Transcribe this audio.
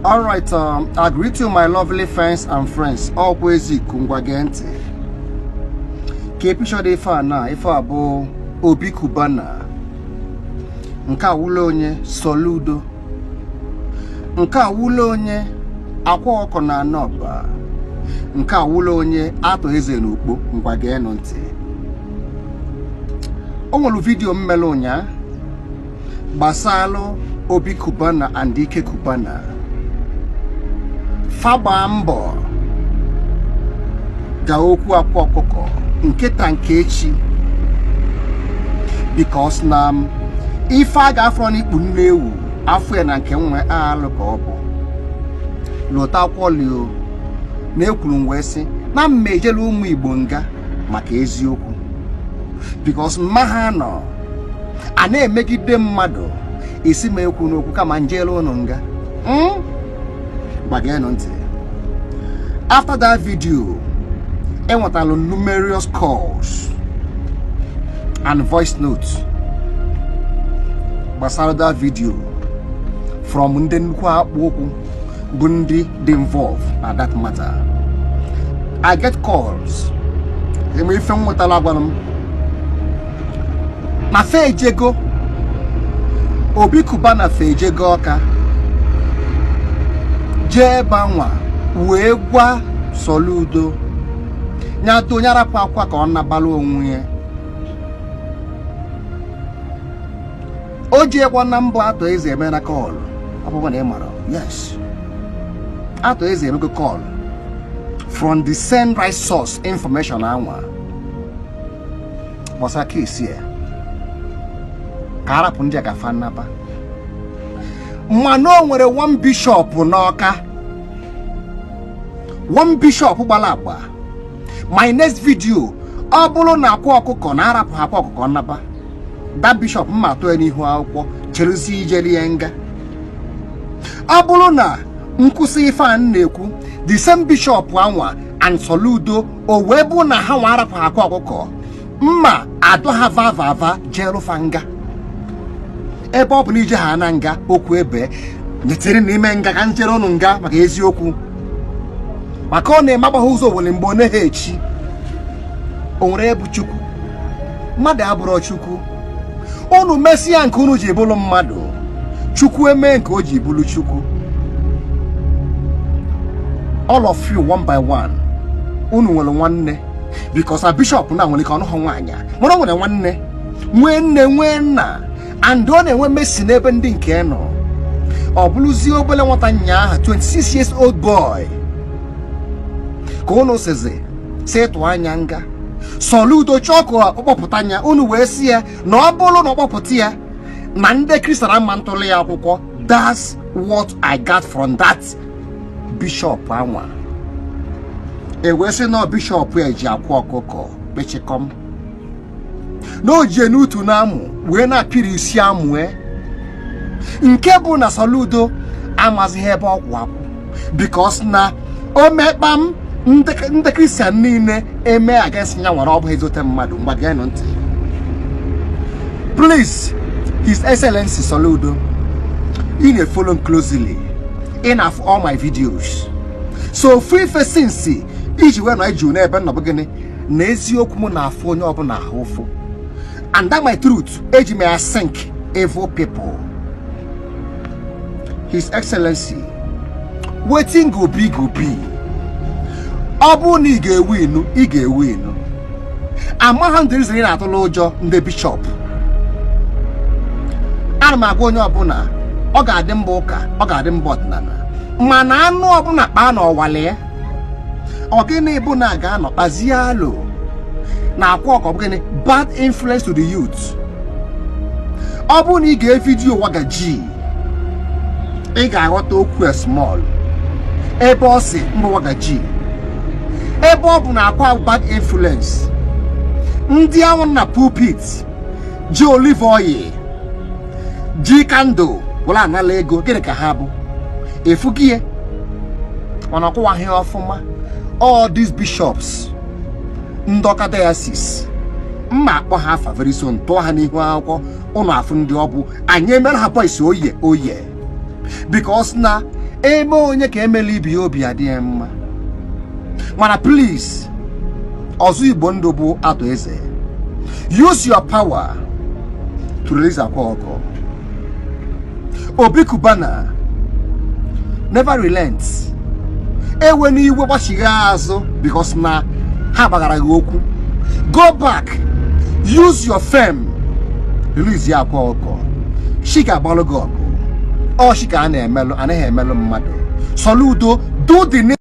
Alright, I greet you my lovely fans and friends. Always kungwagente. Keep sure they fa na ifa abo Okuko na. Nka wulo onye Soludo. Nka wulo onye Akwa oko na anoba. Nka wulo onye ato Eze Ikuku ngwageno ntị. Onwelu video mmelo nya gbasalo Okuko na and Ikuku na. Fagba mbọ ga okwu Akwa Okuko nketa nke echi because na ife a ga-afọ n'ikpu nne ewu afọ ya na nke nwe alụ ka ọ bụ lota kwolio na ekwuru nwe si na mmejelu ụmụ Igbo nga maka eziokwu because mmaha nọ a na-emegide mmadụ isi ma ekwu n'okwu kama njelu ụnụ nga after that video, I want numerous calls and voice notes. But that video from Bundi involved at that matter. I get calls. Na fejego Okuko na fejego ka Jebanwa we gwa Soludo nyato nyara pa Akwa ka ona balo onwe oje kwa na mbo ato Eze eme na call apopo na emara yes ato Eze eme call from the same right source information anwa wasa case here kara punje ka fanapa Mano nwere one bishop n'Awka. One bishop gbalagba. My next video, ọbụlụ na Akwa Okuko na arapụ Akwa Okuko naba. That bishop mma to n'ihu akwụkwọ cherusi ijeli yenga. Ọbụlụ na nkwụsị ife a na-ekwu, the same bishop anwa and Soludo o wee bụ na ha nwa arapụ Akwa Okuko. Mma adọ ha vava jelu fanga. Ebe ọ bụ n'ije ha na nga okwu ebe nyetere n'ime nga ka nchere ọnụ nga maka eziokwu maka ọ na-eme agbagha ụzọ wele mgbe ọ na-ehe echi o nwere ebu Chukwu mmadụ abụrụ Chukwu unu mesịa nke unu ji bụrụ mmadụ Chukwu eme nke o ji bụrụ Chukwu all of you one by one unu nwere nwanne because a bishop na nwere ka ọnụ ha nwaanya mana ọ nwere nwanne nwee nne nwee nna and don't enwe mesi n'ebe ndị nke nọ ọ bụrụzie obele nwata nya aha 26 years old boy ka unu seze setụ anya nga Soludo chọkụ ọkpọpụta anya unu wee si ya na ọ bụrụ na ọkpọpụta ya na ndị Kristian ama ntụli ya akwụkwọ. That's what I got from that bishop anwa wee sị na bishop ya ji Akwa Okuko kpechikom no je n'utu na-amụ wee na-apịrị isi amụ nke bụ na Soludo amazighị ebe ọkwụ akwụ because na o mekpam ndị Kristian niile eme against ya nwere ọ bụ ezote mmadụ mgbageno ntị. Please, His Excellency Soludo, you need follow closely in all my videos. So free since iji we na iju na ebe nọ bụgịnị na eziokwu m na afọ onye ọbụla ahụfụ. And that my truth, age may sink evil people. His Excellency, waiting go be. Abu ni ge winu, ige winu. Amahan there is in atolojo the bishop. Armago no abuna, oga demboka, oga dembotnana. Mana anu abuna pano wale. Ogene buna gano, azialo. Na Akwa Okuko bad influence to the youth. Obu ni ge video waga G. Ega ghọta okwu small. Ebe ọ sị mba waga G. Ebe ọ bụ na Akwa bad influence. Ndị ahụ na pulpit. Ji olive oil. Ji candle. Wala anala ego. Gịnị ka ha bụ? Efugie. Wana ọkụwa ihe ọfụma. All these bishops. Ndoka diocese mma akpọ ha afa very soon tụọ ha n'ihu akwụkwọ ụnụ afụ ndị ọ bụ anyị emere ha boys oye because na eme onye ka emeli ibi obi adịghị mma. Mana please, ọzọ Igbo ndụ bụ atụ eze. Use your power to release Okuko. Obi Kubana never relents. When you because na ha bagara gị okwu. Go back. Use your fame. Release ya Okuko. She ga balogo. Or she ga na emelo anaghị emelo mmadụ. Soludo do the